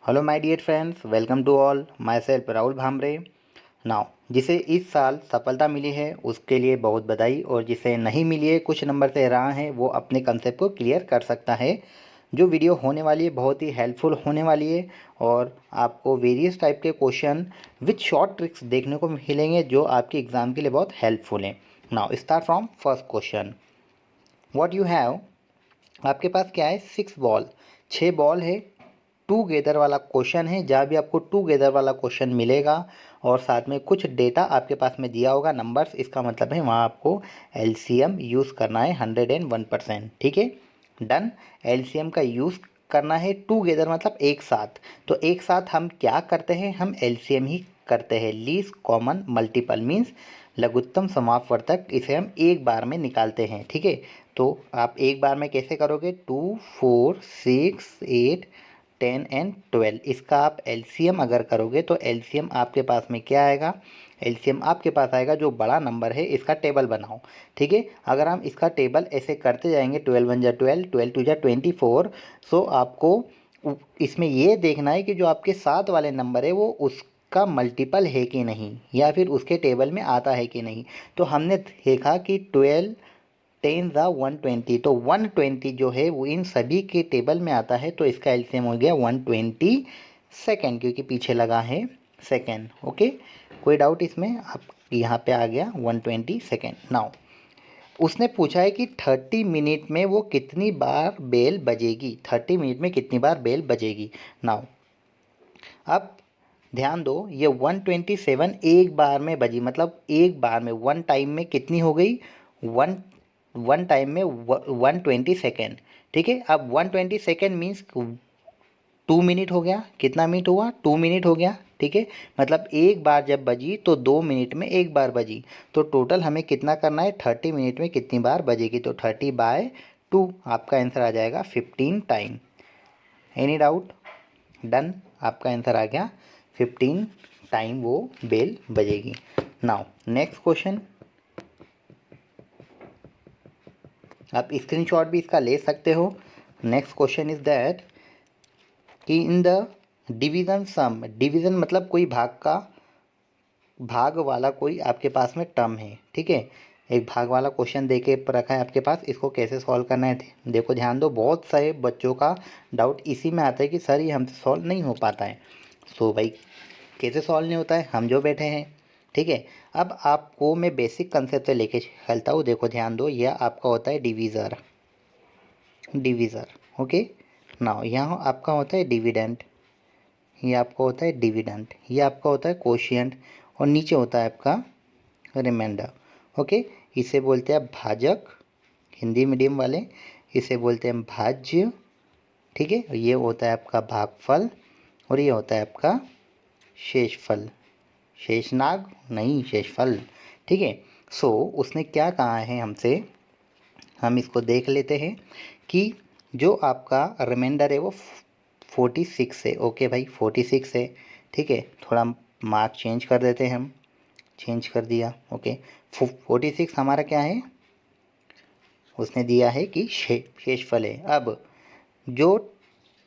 Hello my dear friends, welcome to all. Myself Rahul Bhamre. Now, जिसे इस साल सफलता मिली है उसके लिए बहुत बधाई, और जिसे नहीं मिली है, कुछ नंबर से रहा है, वो अपने कंसेप्ट को क्लियर कर सकता है। जो वीडियो होने वाली है बहुत ही हेल्पफुल होने वाली है, और आपको वेरियस टाइप के क्वेश्चन विथ शॉर्ट ट्रिक्स देखने को मिलेंगे जो आपके एग्ज़ाम के लिए बहुत हेल्पफुल हैं। Now start from first question. What you have, आपके पास क्या है? 6 बॉल, 6 बॉल है। टूगेदर वाला क्वेश्चन है, जहाँ भी आपको टूगेदर वाला क्वेश्चन मिलेगा और साथ में कुछ डेटा आपके पास में दिया होगा, नंबर्स, इसका मतलब है वहाँ आपको एलसीएम यूज़ करना है 101%। ठीक है, डन। एलसीएम का यूज़ करना है टूगेदर मतलब एक साथ। तो एक साथ हम क्या करते हैं? हम एलसीएम ही करते हैं। लीस्ट कॉमन मल्टीपल मीन्स लघुत्तम समापवर्तक, इसे हम एक बार में निकालते हैं। ठीक है, तो आप एक बार में कैसे करोगे? 2, 4, 6, 8, 10 एंड 12। इसका आप एलसीएम अगर करोगे तो एलसीएम आपके पास में क्या आएगा? एलसीएम आपके पास आएगा जो बड़ा नंबर है, इसका टेबल बनाओ। ठीक है, अगर हम इसका टेबल ऐसे करते जाएंगे, 12 1 जा 12, 12 2 जा 24। सो आपको इसमें ये देखना है कि जो आपके साथ वाले नंबर है वो उसका मल्टीपल है कि नहीं, या फिर उसके टेबल में आता है कि नहीं। तो हमने देखा कि 12 10 ज़ा 120, तो 120 जो है वो इन सभी के टेबल में आता है, तो इसका एलसीएम हो गया 120 सेकेंड, क्योंकि पीछे लगा है सेकेंड। ओके, कोई डाउट इसमें? आप यहाँ पे आ गया 120 सेकेंड। नाउ उसने पूछा है कि 30 मिनट में वो कितनी बार बेल बजेगी, 30 मिनट में कितनी बार बेल बजेगी। नाउ अब ध्यान दो, ये 127 एक बार में बजी, मतलब एक बार में, वन टाइम में कितनी हो गई? वन वन टाइम में 120 सेकेंड। ठीक है, अब 120 सेकेंड मीन्स 2 मिनट हो गया। कितना मिनट हुआ? 2 मिनट हो गया। ठीक है, मतलब एक बार जब बजी तो 2 मिनट में एक बार बजी। तो टोटल हमें कितना करना है? 30 मिनट में कितनी बार बजेगी? तो 30/2 आपका आंसर आ जाएगा 15 टाइम। Any doubt? डन, आपका आंसर आ गया 15 टाइम वो बेल बजेगी। नाउ नेक्स्ट क्वेश्चन, आप स्क्रीनशॉट भी इसका ले सकते हो। नेक्स्ट क्वेश्चन इज दैट कि in the division sum, division मतलब कोई भाग का, भाग वाला कोई आपके पास में टर्म है। ठीक है, एक भाग वाला क्वेश्चन दे के रखा है आपके पास, इसको कैसे सॉल्व करना है? देखो ध्यान दो, बहुत सारे बच्चों का डाउट इसी में आता है कि सर ये हमसे सॉल्व नहीं हो पाता है। सो भाई कैसे सॉल्व नहीं होता है? हम जो बैठे हैं। ठीक है, अब आपको मैं बेसिक कंसेप्ट से लेके चलता हूँ। देखो ध्यान दो, यह आपका होता है डिवीज़र, डिवीज़र। ओके, नाउ यहाँ आपका होता है डिविडेंड, ये आपका होता है डिविडेंड, ये आपका होता है कोशिएंट, और नीचे होता है आपका रिमाइंडर। ओके, इसे बोलते हैं भाजक, हिंदी मीडियम वाले इसे बोलते हैं भाज्य। ठीक है, ये होता है आपका भागफल, और ये होता है आपका शेषफल। शेषनाग नहीं, शेषफल। ठीक है, सो उसने क्या कहा है हमसे, हम इसको देख लेते हैं कि जो आपका रिमाइंडर है वो 46 है। ओके भाई, 46 है। ठीक है, थोड़ा मार्क चेंज कर देते हैं हम, चेंज कर दिया। ओके, 46 हमारा क्या है? उसने दिया है कि शेषफल है। अब जो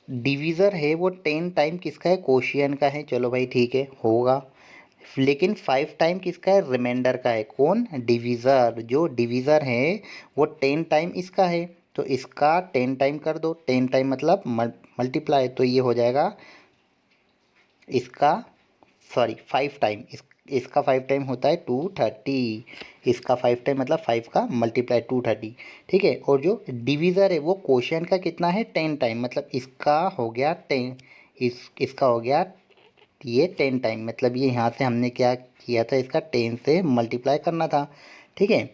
डिवीज़र है वो 10 टाइम किसका है? कोशिएंट का है। चलो भाई ठीक है, होगा। लेकिन 5 टाइम किसका है? रिमाइंडर का है। कौन? डिवीज़र। जो डिवीज़र है वो 10 टाइम इसका है, तो इसका 10 टाइम कर दो। 10 टाइम मतलब मल्टीप्लाई, तो ये हो जाएगा इसका, सॉरी 5 टाइम, इसका 5 टाइम होता है 230। इसका 5 टाइम मतलब 5 का मल्टीप्लाई 230। ठीक है, और जो डिवीज़र है वो कोशिएंट का कितना है? 10 टाइम, मतलब इसका हो गया 10, इसका हो गया ये 10 टाइम, मतलब ये यहाँ से हमने क्या किया था? इसका 10 से मल्टीप्लाई करना था। ठीक है,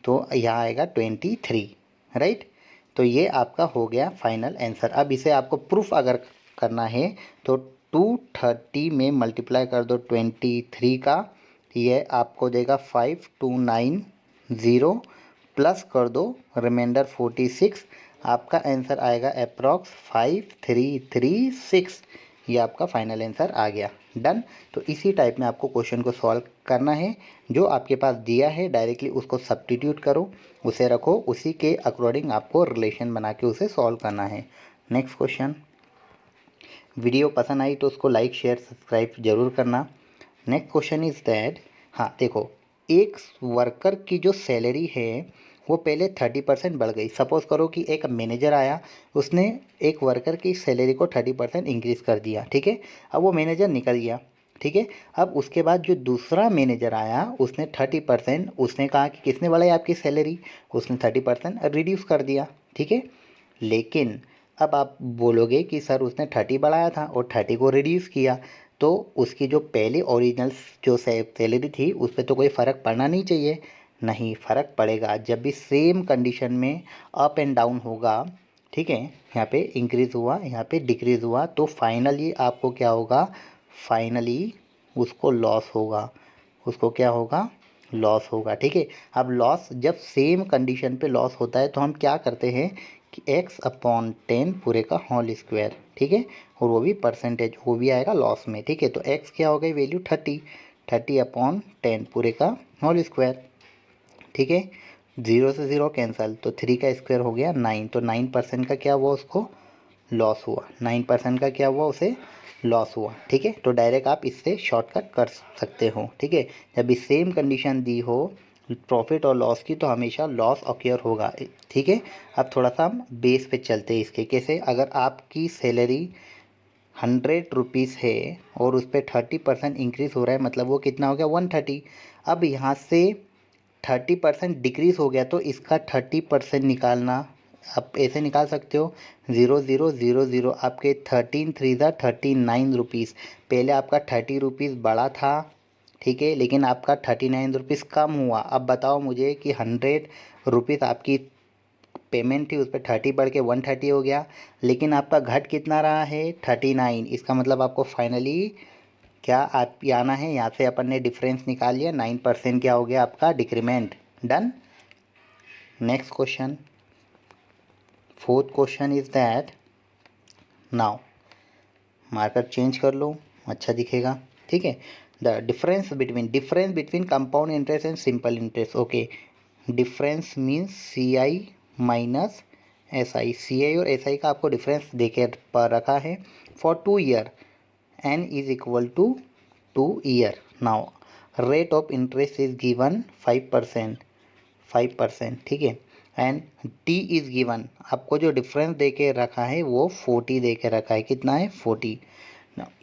तो यहाँ आएगा 23। राइट, तो ये आपका हो गया फाइनल आंसर। अब इसे आपको प्रूफ अगर करना है तो 230 में मल्टीप्लाई कर दो 23 का, ये आपको देगा 5290, प्लस कर दो रिमाइंडर 46, आपका आंसर आएगा अप्रॉक्स 5336। ये आपका फाइनल आंसर आ गया। डन। तो इसी टाइप में आपको क्वेश्चन को सॉल्व करना है। जो आपके पास दिया है डायरेक्टली उसको सब्स्टिट्यूट करो, उसे रखो, उसी के अकॉर्डिंग आपको रिलेशन बना के उसे सॉल्व करना है। Next question. वीडियो पसंद आई तो उसको लाइक शेयर सब्सक्राइब जरूर करना। नेक्स्ट क्वेश्चन इज दैट, हाँ देखो, एक वर्कर की जो सैलरी है वो पहले 30% बढ़ गई। सपोज करो कि एक मैनेजर आया, उसने एक वर्कर की सैलरी को 30% इंक्रीज़ कर दिया, ठीक है। अब वो मैनेजर निकल गया, ठीक है। अब उसके बाद जो दूसरा मैनेजर आया उसने 30%, उसने कहा कि किसने बढ़ाई आपकी सैलरी, उसने 30% रिड्यूस कर दिया, ठीक है। लेकिन अब आप बोलोगे कि सर उसने 30 बढ़ाया था और 30 को रिड्यूस किया, तो उसकी जो पहले ओरिजिनल जो सैलरी थी उस पर तो कोई फ़र्क पड़ना नहीं चाहिए। नहीं, फ़र्क पड़ेगा। जब भी सेम कंडीशन में अप एंड डाउन होगा, ठीक है, यहाँ पे इंक्रीज़ हुआ, यहाँ पे डिक्रीज़ हुआ, तो फाइनली आपको क्या होगा, फाइनली उसको लॉस होगा। उसको क्या होगा, लॉस होगा, ठीक है। अब लॉस जब सेम कंडीशन पे लॉस होता है तो हम क्या करते हैं कि x/10 पूरे का होल स्क्वायर, ठीक है, और वो भी परसेंटेज, वो भी आएगा लॉस में, ठीक है। तो x क्या हो गई वैल्यू 30/10 पूरे का होल स्क्वायर, ठीक है। 0 से 0 कैंसिल, तो 3 का स्क्वायर हो गया 9, तो 9% का क्या हुआ, उसको लॉस हुआ। 9% का क्या हुआ, उसे लॉस हुआ, ठीक है। तो डायरेक्ट आप इससे शॉर्टकट कर सकते हो, ठीक है। जब भी सेम कंडीशन दी हो प्रॉफिट और लॉस की, तो हमेशा लॉस ऑक्योर होगा, ठीक है। अब थोड़ा सा हम बेस पे चलते हैं इसके। कैसे, अगर आपकी सैलरी 100 रुपीज़ है और उस पर 30% इंक्रीज़ हो रहा है, मतलब वो कितना हो गया 130। अब यहाँ से 30% डिक्रीज़ हो गया, तो इसका 30% निकालना आप ऐसे निकाल सकते हो, 0000, आपके 13×3 = 39 रुपीज़। पहले आपका 30 रुपीज़ बढ़ा था, ठीक है, लेकिन आपका 39 रुपीज़ कम हुआ। अब बताओ मुझे कि 100 रुपीज़ आपकी पेमेंट थी, उस पर 30 बढ़ के 130 हो गया, लेकिन आपका घट कितना रहा है 39। इसका मतलब आपको फाइनली क्या आप ये आना है, यहाँ से अपन ने डिफरेंस निकाल लिया, 9% क्या हो गया आपका decrement. Done. Next question, fourth question is that, now marker change कर लो, अच्छा दिखेगा, ठीक है। The difference between compound interest and simple interest, okay. Difference means CI minus SI। CI और SI का आपको डिफरेंस देके पर रखा है for 2 year, n is equal to 2 year. Now rate of interest is given 5%, ठीक है। एंड T इज़ गिवन, आपको जो डिफरेंस दे के रखा है वो 40 दे के रखा है, कितना है 40।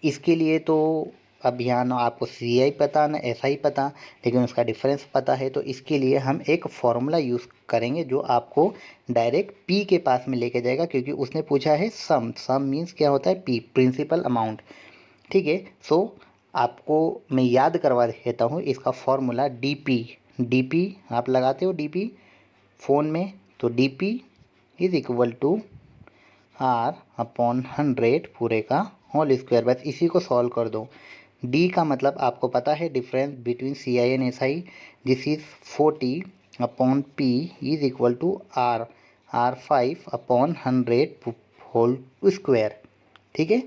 इसके लिए तो अब यहाँ ना आपको CI पता ना SI पता, लेकिन उसका डिफरेंस पता है, तो इसके लिए हम एक फॉर्मूला यूज़ करेंगे जो आपको डायरेक्ट P के पास में लेके जाएगा, क्योंकि उसने पूछा है सम मीन्स क्या होता है P, प्रिंसिपल अमाउंट, ठीक है। सो आपको मैं याद करवा देता हूँ इसका फॉर्मूला। DP आप लगाते हो DP फ़ोन में, तो DP is equal to R/100 पूरे का होल स्क्वायर। बस इसी को सॉल्व कर दो। D का मतलब आपको पता है difference between CI and SI, this is 40/P is equal to R5/100 whole square, ठीक है।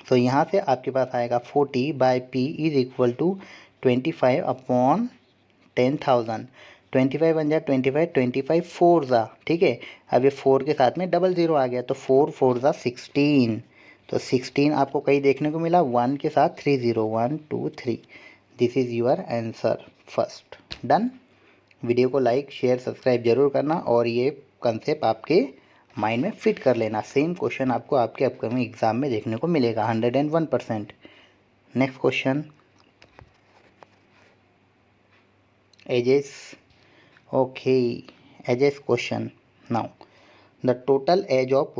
तो यहाँ से आपके पास आएगा 40/P इज़ इक्वल टू 25/10,000। 25 बन जाए 25, 25 4 ज़ा, ठीक है। अब ये 4 के साथ में डबल ज़ीरो आ गया, तो 4 4 ज़ा 16, तो 16 आपको कहीं देखने को मिला 1 के साथ 3 0, 1 2 3। This is your answer first. Done. Video को लाइक शेयर सब्सक्राइब जरूर करना और ये कंसेप्ट आपके माइंड में फिट कर लेना। सेम क्वेश्चन आपको आपके अपकमिंग एग्जाम में देखने को मिलेगा 101%। Next question, ages, okay, ages question. Now the total age of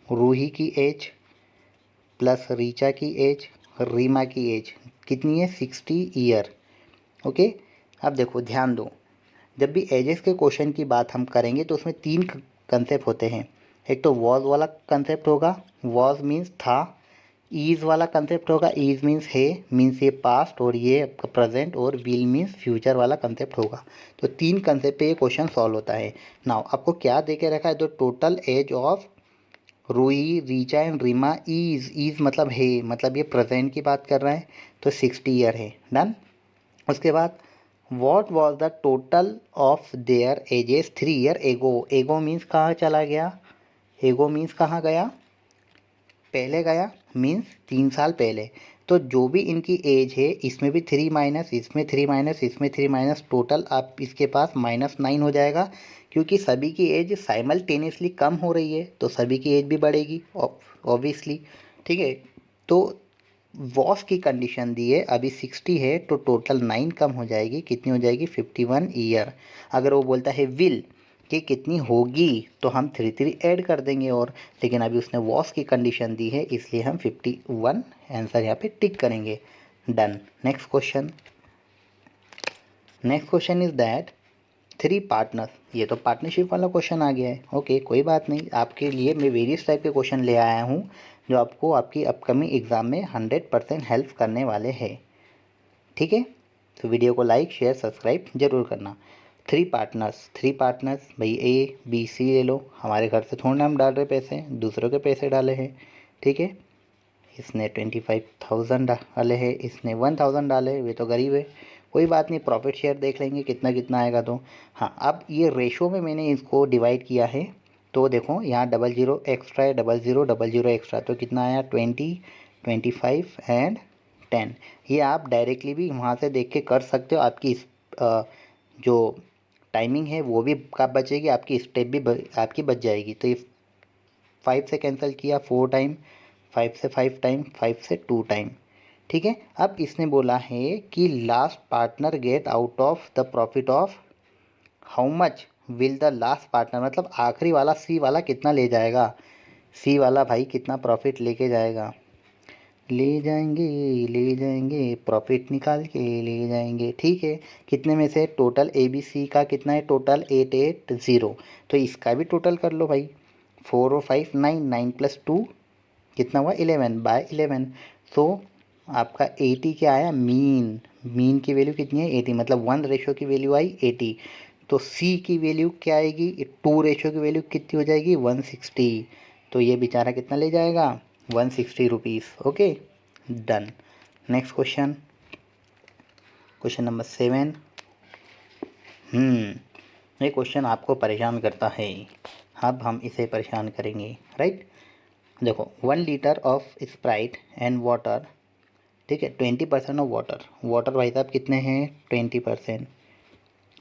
Ruhi की एज प्लस रीचा की एज, रीमा की एज कितनी है 60 ईयर, ओके। अब देखो ध्यान दो, जब भी एजेस के क्वेश्चन की बात हम करेंगे तो उसमें 3 कंसेप्ट होते हैं। एक तो वॉज वाला कंसेप्ट होगा, वॉज मीन्स था। ईज वाला कंसेप्ट होगा, ईज मीन्स है, मीन्स ये पास्ट, और ये आपका प्रेजेंट, और विल मीन्स फ्यूचर वाला कंसेप्ट होगा। तो 3 कंसेप्ट पे ये क्वेश्चन सॉल्व होता है। नाउ आपको क्या दे के रखा है, तो टोटल एज ऑफ रूई, रीचा एंड रीमा इज़ मतलब है, मतलब ये प्रेजेंट की बात कर रहा है, तो 60 ईयर है। डन। उसके बाद what was the total of their edges 3 year ago. एगो मीन्स कहाँ चला गया, एगो मीन्स कहाँ गया, पहले गया, मीन्स 3 साल पहले। तो जो भी इनकी एज है, इसमें भी 3 माइनस, इसमें 3 माइनस, इसमें 3 माइनस, टोटल आप इसके पास -9 हो जाएगा, क्योंकि सभी की एज साइमल्टेनियसली कम हो रही है, तो सभी की एज भी बढ़ेगी ऑब्वियसली। ठीक है, तो वॉस की कंडीशन दी है, अभी 60 है तो टोटल 9 कम हो जाएगी, कितनी हो जाएगी 51 ईयर। अगर वो बोलता है विल कि कितनी होगी, तो हम 3 ऐड कर देंगे, और लेकिन अभी उसने वॉस की कंडीशन दी है, इसलिए हम 51 आंसर यहाँ पे टिक करेंगे। Done. Next question. Next question is that 3 partners, ये तो पार्टनरशिप वाला क्वेश्चन आ गया है। ओके, कोई बात नहीं, आपके लिए मैं वेरियस टाइप के क्वेश्चन ले आया हूँ जो आपको आपकी अपकमिंग एग्ज़ाम में 100% हेल्प करने वाले हैं। ठीक है, तो वीडियो को लाइक शेयर सब्सक्राइब जरूर करना। 3 पार्टनर्स भाई ए बी सी ले लो, हमारे घर से थोड़ा हम डाल रहे पैसे, दूसरों के पैसे डाले हैं। ठीक है, इसने 25,000 डाले हैं, इसने 1,000 डाले, वे तो गरीब है, कोई बात नहीं, प्रॉफिट शेयर देख लेंगे कितना कितना आएगा। तो हाँ, अब ये रेशो में मैंने इसको डिवाइड किया है, तो देखो यहाँ 00 एक्स्ट्रा है, 00 एक्स्ट्रा, तो कितना आया 20, 25 एंड 10। ये आप डायरेक्टली भी वहाँ से देख के कर सकते हो, आपकी जो टाइमिंग है वो भी का बचेगी, आपकी स्टेप भी आपकी बच जाएगी। तो ये 5 से कैंसिल किया 4 टाइम, 5 से 5 टाइम, 5 से 2 टाइम। ठीक है, अब इसने बोला है कि last partner get out of the profit of how much will the last partner, मतलब आखिरी वाला सी वाला कितना ले जाएगा, सी वाला भाई कितना प्रॉफिट लेके जाएगा, ले जाएंगे प्रॉफिट निकाल के ले जाएंगे। ठीक है, कितने में से, टोटल ए बी सी का कितना है, टोटल 880, तो इसका भी टोटल कर लो भाई, 4 और 5 9, 9 + 2 कितना हुआ 11/11। तो आपका 80 क्या आया, मीन, मीन की वैल्यू कितनी है 80, मतलब 1 रेशो की वैल्यू आई 80। तो सी की वैल्यू क्या आएगी, 2 रेशो की वैल्यू कितनी हो जाएगी 160। तो ये बेचारा कितना ले जाएगा 160 rupees. Okay, done. Next question, question number 7। ये क्वेश्चन आपको परेशान करता है, अब हम इसे परेशान करेंगे, राइट। देखो 1 litre of Sprite and water, ठीक है, 20% ऑफ वाटर, वाटर भाई साहब कितने हैं 20%।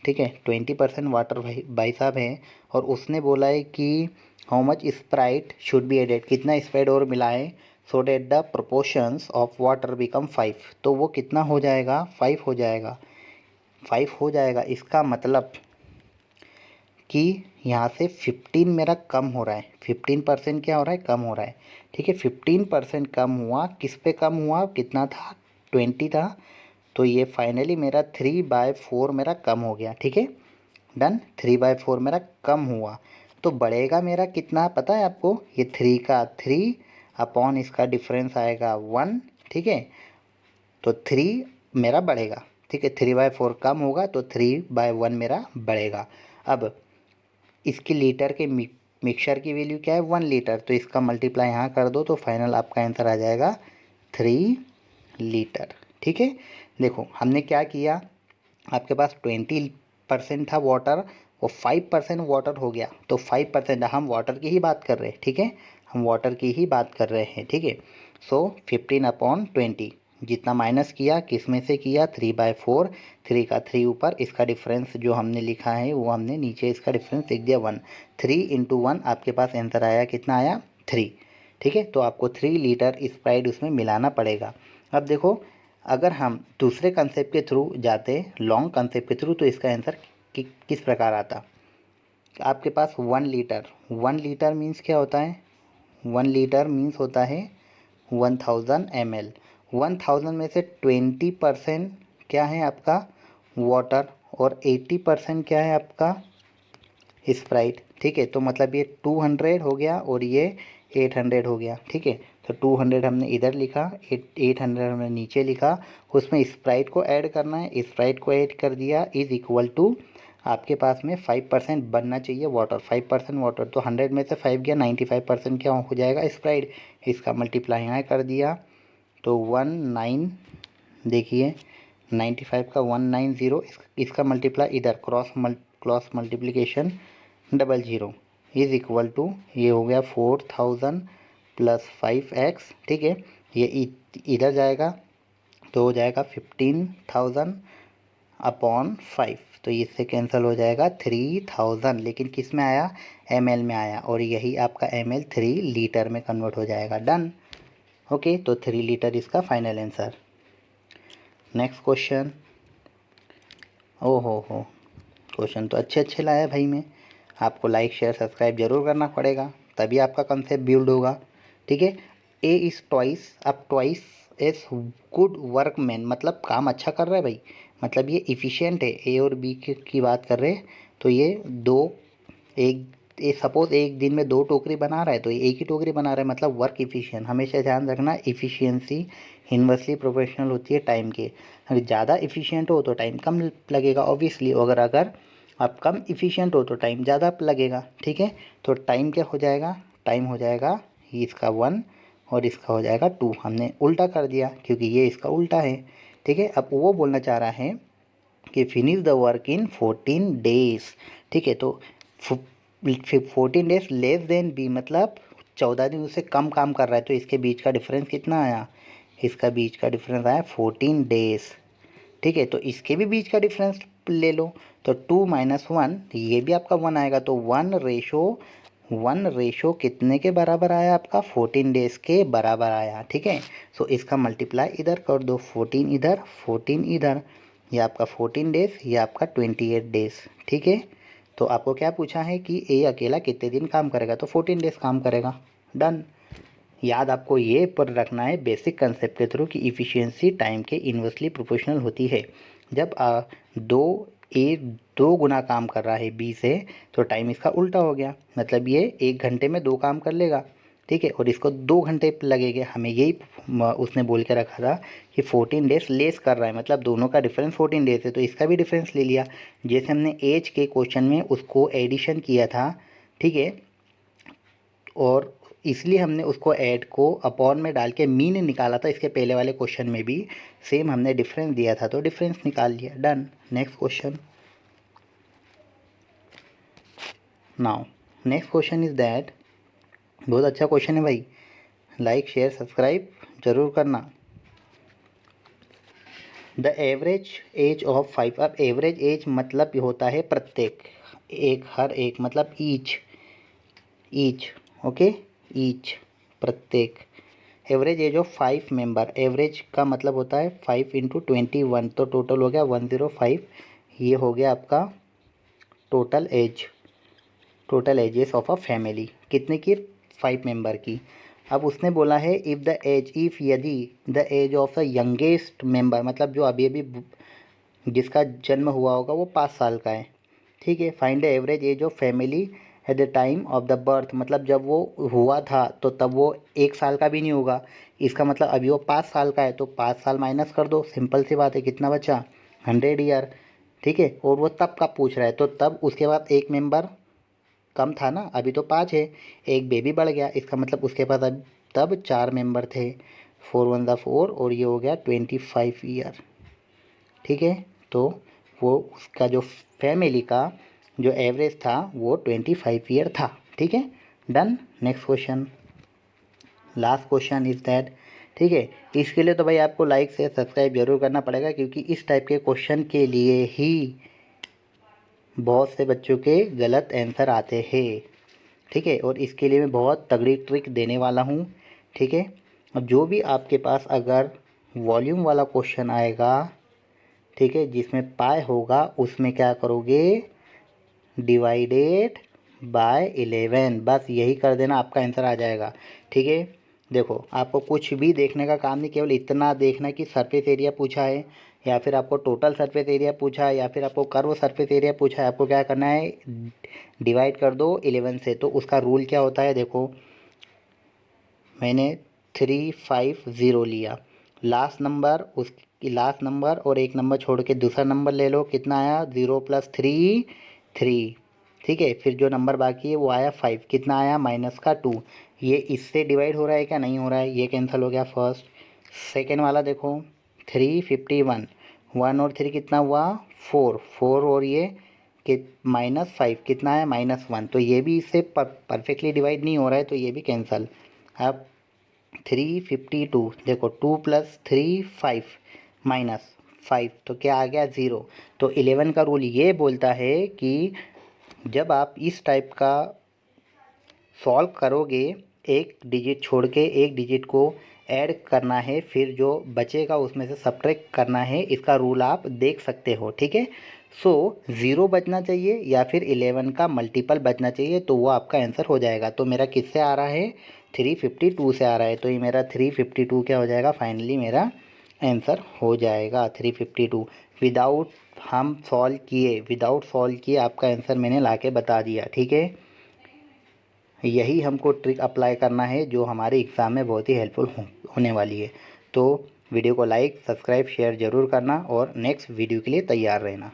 ठीक है, 20% वाटर भाई साहब है, और उसने बोला है कि how much Sprite should be added, कितना स्प्राइट और मिलाएं so that the proportions of water become 5। तो वो कितना हो जाएगा 5 हो जाएगा, 5 हो जाएगा। इसका मतलब कि यहाँ से 15 मेरा कम हो रहा है, 15% क्या हो रहा है, कम हो रहा है। ठीक है, 15% कम हुआ, किस पे कम हुआ, कितना था 20 था, तो ये फाइनली मेरा 3/4 मेरा कम हो गया। ठीक है, डन, 3/4 मेरा कम हुआ, तो बढ़ेगा मेरा कितना पता है आपको, ये 3 का 3 अपॉन इसका डिफरेंस आएगा 1। ठीक है, तो 3 मेरा बढ़ेगा। ठीक है, 3/4 कम होगा तो 3/1 मेरा बढ़ेगा। अब इसकी लीटर के मिक्सचर की वैल्यू क्या है 1 लीटर, तो इसका मल्टीप्लाई यहाँ कर दो, तो फाइनल आपका आंसर आ जाएगा 3 लीटर। ठीक है, देखो हमने क्या किया, आपके पास 20% था वाटर, वो 5% वाटर हो गया, तो 5% हम वाटर की ही बात कर रहे हैं। ठीक है, हम वाटर की ही बात कर रहे हैं। ठीक है, सो 15/20, जितना माइनस किया किस में से किया 3/4, 3 का 3 ऊपर, इसका डिफरेंस जो हमने लिखा है वो हमने नीचे इसका डिफरेंस लिख दिया 1। 3 × 1 आपके पास आंसर आया, कितना आया 3। ठीक है, तो आपको 3 लीटर स्प्राइट उसमें मिलाना पड़ेगा। अब देखो, अगर हम दूसरे कंसेप्ट के थ्रू जाते, लॉन्ग कंसेप्ट के थ्रू, तो इसका आंसर किस प्रकार आता, आपके पास 1 लीटर, 1 लीटर मीन्स क्या होता है, 1 लीटर मीन्स होता है 1000 ml। 1000 में से 20% क्या है आपका वाटर, और 80% क्या है आपका स्प्राइट। ठीक है, तो मतलब ये 200 हो गया और ये 800 हो गया। ठीक है, तो 200 हमने इधर लिखा, 800 हमने नीचे लिखा, उसमें स्प्राइट को ऐड करना है, स्प्राइट को ऐड कर दिया इज़ इक्वल टू आपके पास में 5% बनना चाहिए वाटर, 5% वाटर, तो 100 में से 5 गया, 95% क्या हो जाएगा स्प्राइट। इसका मल्टीप्लाई यहाँ कर दिया तो 19, देखिए 95 का 190, इसका मल्टीप्लाई इधर cross multiplication 00 is equal to, ये हो गया 4000 प्लस 5x, ठीक है। ये इधर जाएगा तो हो जाएगा 15,000 अपॉन 5, तो इससे कैंसिल हो जाएगा 3000, लेकिन किस में आया, ml में आया, और यही आपका ml 3 लीटर में कन्वर्ट हो जाएगा। डन। ओके, तो 3 लीटर इसका फाइनल आंसर। Next question. ओहो हो, क्वेश्चन तो अच्छे लाया भाई मैं। आपको लाइक शेयर सब्सक्राइब जरूर करना पड़ेगा, तभी आपका कंसेप्ट बिल्ड होगा, ठीक है। ए इज़ ट्वाइस, अब ट्वाइस एज गुड वर्कमैन, मतलब काम अच्छा कर रहा है भाई, मतलब ये इफ़िशियंट है। ए और बी की बात कर रहे हैं, तो ये सपोज एक दिन में 2 टोकरी बना रहा है, तो ये एक ही टोकरी बना रहा है, मतलब वर्क इफ़िशियंट। हमेशा ध्यान रखना, इफ़िशियंसी इन्वर्सली प्रोपोर्शनल होती है टाइम के। अगर ज़्यादा इफ़िशियंट हो तो टाइम कम लगेगा ऑब्वियसली, अगर आप कम इफ़िशियंट हो तो टाइम ज़्यादा लगेगा, ठीक है। तो टाइम क्या हो जाएगा, टाइम हो जाएगा इसका 1 और इसका हो जाएगा 2, हमने उल्टा कर दिया क्योंकि ये इसका उल्टा है, ठीक है। अब वो बोलना चाह रहा है कि finish the work in 14 days, ठीक है। तो 14 डेज लेस देन बी, मतलब 14 दिन उससे कम काम कर रहा है, तो इसके बीच का डिफरेंस कितना आया, इसका बीच का डिफरेंस आया 14 डेज, ठीक है। तो इसके भी बीच का डिफरेंस ले लो, तो 2 - 1, ये भी आपका 1 आएगा, तो 1 रेशो कितने के बराबर आया आपका, 14 डेज के बराबर आया, ठीक है। सो इसका मल्टीप्लाई इधर कर दो, 14 इधर 14 इधर, ये आपका 14 डेज, ये आपका 28 डेज, ठीक है। तो आपको क्या पूछा है कि ए अकेला कितने दिन काम करेगा, तो 14 डेज काम करेगा। डन। याद आपको ये पर रखना है बेसिक कंसेप्ट के थ्रू कि इफ़िशियंसी टाइम के इन्वर्सली प्रोपोर्शनल होती है। जब ए 2 गुना काम कर रहा है बी से, तो टाइम इसका उल्टा हो गया, मतलब ये 1 घंटे में 2 काम कर लेगा, ठीक है, और इसको 2 घंटे लगेंगे। हमें यही उसने बोल के रखा था कि 14 डेज लेस कर रहा है, मतलब दोनों का डिफरेंस 14 डेज है, तो इसका भी डिफरेंस ले लिया। जैसे हमने एज के क्वेश्चन में उसको एडिशन किया था, ठीक है, और इसलिए हमने उसको ऐड को अपॉन में डाल के मीन निकाला था। इसके पहले वाले क्वेश्चन में भी सेम हमने डिफरेंस दिया था, तो डिफरेंस निकाल लिया। Done. Next question. Now next question is that, बहुत अच्छा क्वेश्चन है भाई, लाइक शेयर सब्सक्राइब जरूर करना। द एवरेज एज ऑफ 5, अब एवरेज एज मतलब होता है प्रत्येक, एक, हर एक, मतलब ईच, ओके, ईच, प्रत्येक। Average age of 5 member, average का मतलब होता है 5 × 21, तो टोटल हो गया 105, ये हो गया आपका total ages of a family, कितने की, 5 मेंबर की। अब उसने बोला है यदि the age of the youngest member, मतलब जो अभी अभी जिसका जन्म हुआ होगा वो 5 साल का है, ठीक है। Find the average age of family at the time of the birth, मतलब जब वो हुआ था तो तब वो 1 साल का भी नहीं होगा, इसका मतलब अभी वो 5 साल का है, तो 5 साल माइनस कर दो, सिंपल सी बात है, कितना बचा, 100 ईयर, ठीक है। और वो तब का पूछ रहा है, तो तब उसके बाद एक मेंबर कम था ना, अभी तो 5 है, एक बेबी बढ़ गया, इसका मतलब उसके पास अब तब 4 मेंबर थे, 4 × 1 = 4, और ये हो गया 25 ईयर, ठीक है। तो वो उसका जो फैमिली का जो एवरेज था वो 25 ईयर था, ठीक है। Done. Next question, last question is that, ठीक है। इसके लिए तो भाई आपको लाइक से सब्सक्राइब जरूर करना पड़ेगा, क्योंकि इस टाइप के क्वेश्चन के लिए ही बहुत से बच्चों के गलत आंसर आते हैं, ठीक है। और इसके लिए मैं बहुत तगड़ी ट्रिक देने वाला हूँ, ठीक है। अब जो भी आपके पास अगर वॉल्यूम वाला क्वेश्चन आएगा, ठीक है, जिसमें पाई होगा, उसमें क्या करोगे, डिवाइडेड बाय 11, बस यही कर देना, आपका आंसर आ जाएगा, ठीक है। देखो, आपको कुछ भी देखने का काम नहीं, केवल इतना देखना कि सरफेस एरिया पूछा है, या फिर आपको टोटल सरफेस एरिया पूछा है, या फिर आपको कर्व सरफेस एरिया पूछा है, आपको क्या करना है, डिवाइड कर दो 11 से। तो उसका रूल क्या होता है, देखो मैंने 350 लिया, लास्ट नंबर कि लास्ट नंबर और एक नंबर छोड़ के दूसरा नंबर ले लो, कितना आया 0 + 3 3। ठीक है, फिर जो नंबर बाकी है वो आया 5, कितना आया -2। ये इससे डिवाइड हो रहा है क्या, नहीं हो रहा है, ये कैंसिल हो गया फर्स्ट। सेकेंड वाला देखो 351, 1 और 3 कितना हुआ 4 4 और ये कि -5 कितना है -1, तो ये भी इससे परफेक्टली डिवाइड नहीं हो रहा है, तो ये भी कैंसिल। अब 352 देखो 2 + 3 5 -5, तो क्या आ गया 0। तो 11 का रूल ये बोलता है कि जब आप इस टाइप का सॉल्व करोगे, एक डिजिट छोड़ के एक डिजिट को ऐड करना है, फिर जो बचेगा उसमें से सब्ट्रैक्ट करना है, इसका रूल आप देख सकते हो। ठीक है, सो 0 बचना चाहिए या फिर 11 का मल्टीपल बचना चाहिए, तो वो आपका आंसर हो जाएगा। तो मेरा किससे आ रहा है 352 से आ रहा है, तो ये मेरा 352 क्या हो जाएगा, फाइनली मेरा आंसर हो जाएगा 352। विदाउट सॉल्व किए आपका आंसर मैंने लाके बता दिया। ठीक है, यही हमको ट्रिक अप्लाई करना है जो हमारे एग्ज़ाम में बहुत ही हेल्पफुल होने वाली है। तो वीडियो को लाइक, सब्सक्राइब, शेयर ज़रूर करना और नेक्स्ट वीडियो के लिए तैयार रहना।